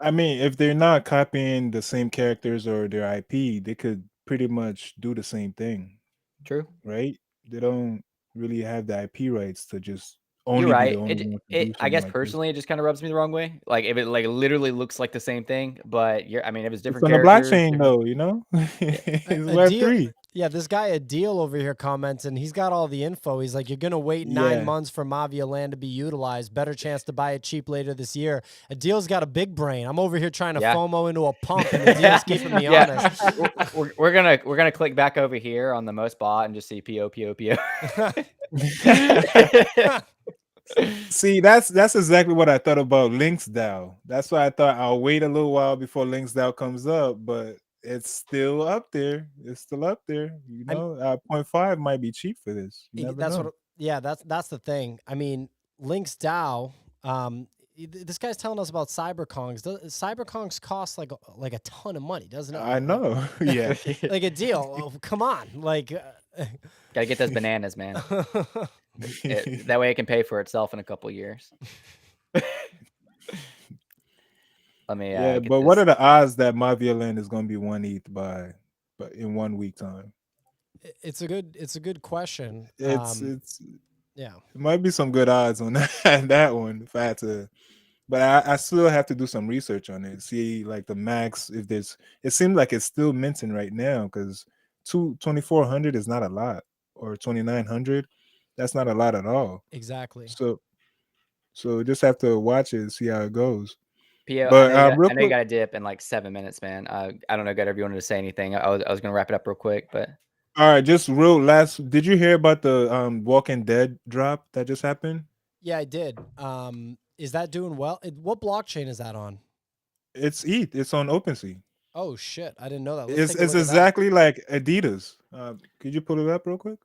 I mean, if they're not copying the same characters or their IP, they could pretty much do the same thing, True. right? They don't really have the IP rights to just You're only be the right. only one to It do I something guess like this. personally, it just kind of rubs me the wrong way. Like if it like literally looks like the same thing, but I mean, if it's It's different on the characters, blockchain different. though, you know? It's A Web deal. 3. Yeah, this guy a deal over here comments, and he's got all the info. He's like, "You're gonna wait 9 Yeah. months for Mavia Land to be utilized. Better chance to buy it cheap later this year." A deal's got a big brain. I'm over here trying to Yeah. FOMO into a pump, and the deal's keeping me Yeah. honest. We're gonna click back over here on the most bought and just see PO. See, that's exactly what I thought about Links DAO. That's why I thought I'll wait a little while before Links DAO comes up, but it's still up there. It's still up there. You I'm know, 0.5 might be cheap for this. You never that's know. what. Yeah, that's the thing. I mean, Link's DAO. This guy's telling us about cyberkongs. Cyberkongs cost like a ton of money, doesn't it? I know. Yeah. Like a deal. Oh, come on, like. Gotta get those bananas, man. That way it can pay for itself in a couple years. Let me Yeah, get but what this. are the odds that Mavia Land is going to be 1 ETH but in 1 week time? It's a good question. It's Yeah. it might be some good odds on that one if I had to, but I still have to do some research on it. See like the max if there's. It seems like it's still minting right now because 2,400 is not a lot, or 2,900. That's not a lot at all. Exactly. So just have to watch it and see how it goes. PO, But real I know you quick, got to dip in like 7 minutes, man. I don't know, God, if you wanted to say anything. I was gonna wrap it up real quick, but all right, just real last. Did you hear about the Walking Dead drop that just happened? Yeah, I did. Is that doing well? What blockchain is that on? It's ETH. It's on OpenSea. Oh shit, I didn't know that. Let's It's take a it's look at that. exactly like Adidas. Could you pull it up real quick?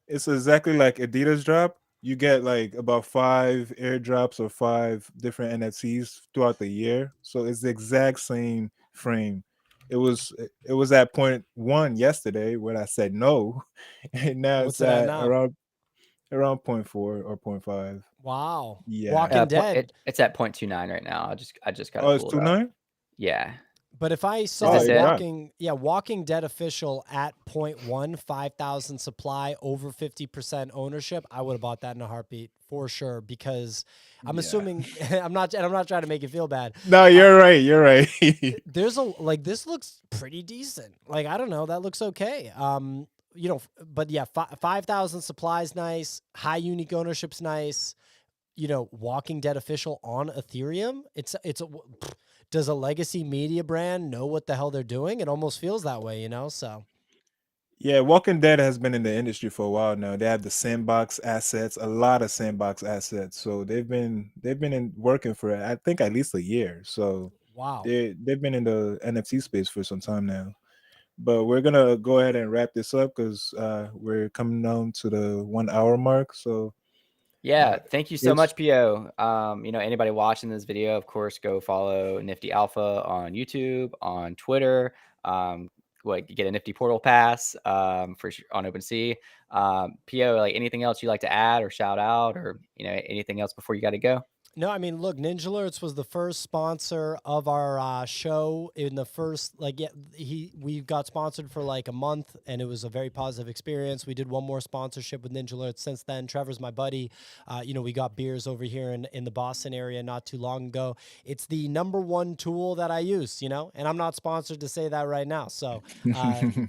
It's exactly like Adidas drop. You get like about 5 airdrops or 5 different NFTs throughout the year. So it's the exact same frame. It was at 0.1 yesterday when I said no, and now What's it's it at at now? around 0.4 or 0.5. Wow. Yeah. Walking Dead. it's at 0.29 right now. I just got to Oh, it's pull it up. 2.9. Yeah. But if I Is saw this it dropped. Walking Dead official at 0.1, 5,000 supply, over 50% ownership, I would have bought that in a heartbeat for sure. Because I'm Yeah. assuming I'm not trying to make you feel bad. No, you're right. You're right. There's this looks pretty decent. Like, I don't know, that looks okay. But yeah, 5,000 supplies nice, high unique ownership's nice. Walking Dead official on Ethereum. Does a legacy media brand know what the hell they're doing? It almost feels that way, so. Yeah, Walking Dead has been in the industry for a while now. They have the sandbox assets, a lot of sandbox assets. So they've been working for I think at least a year. So Wow. they've been in the NFT space for some time now. But we're gonna go ahead and wrap this up because we're coming down to the 1 hour mark. So Yeah, uh, thank you so Chris, much, PO. Anybody watching this video, of course, go follow Nifty Alpha on YouTube, on Twitter. Get a Nifty Portal Pass on OpenSea. PO, like anything else you'd like to add or shout out, or anything else before you got to go? No, I mean, look, Ninjalerts was the first sponsor of our show. In the first, we got sponsored for like a month, and it was a very positive experience. We did one more sponsorship with Ninjalerts since then. Trevor's my buddy. We got beers over here in the Boston area not too long ago. It's the #1 tool that I use, and I'm not sponsored to say that right now. So,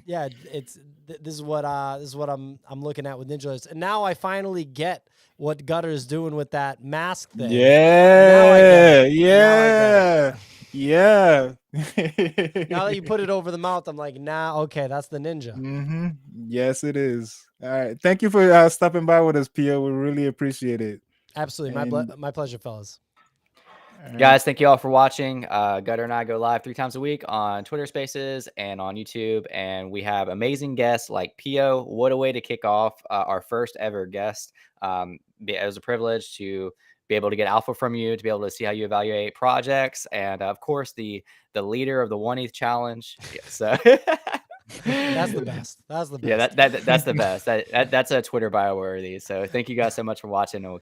yeah, this is what I'm looking at with Ninjalerts, and now I finally get what Gutter's doing with that mask thing. Now I get yeah, it. Now I get it. yeah. Now that you put it over the mouth, I'm like, okay, that's the Ninja. Yes, it is. All right. Thank you for stopping by with us, Pio. We really appreciate it. Absolutely. And My pleasure, fellas. all right. Guys, thank you all for watching. Gutter and I go live 3 times a week on Twitter Spaces and on YouTube, and we have amazing guests like Pio. What a way to kick off our first ever guest. It was a privilege to be able to get alpha from you, to be able to see how you evaluate projects, and of course the leader of the 1 ETH challenge. Yeah, so That's the best. That's the best. yeah, that's the best. That's a Twitter bio worthy. So thank you guys so much for watching, and we'll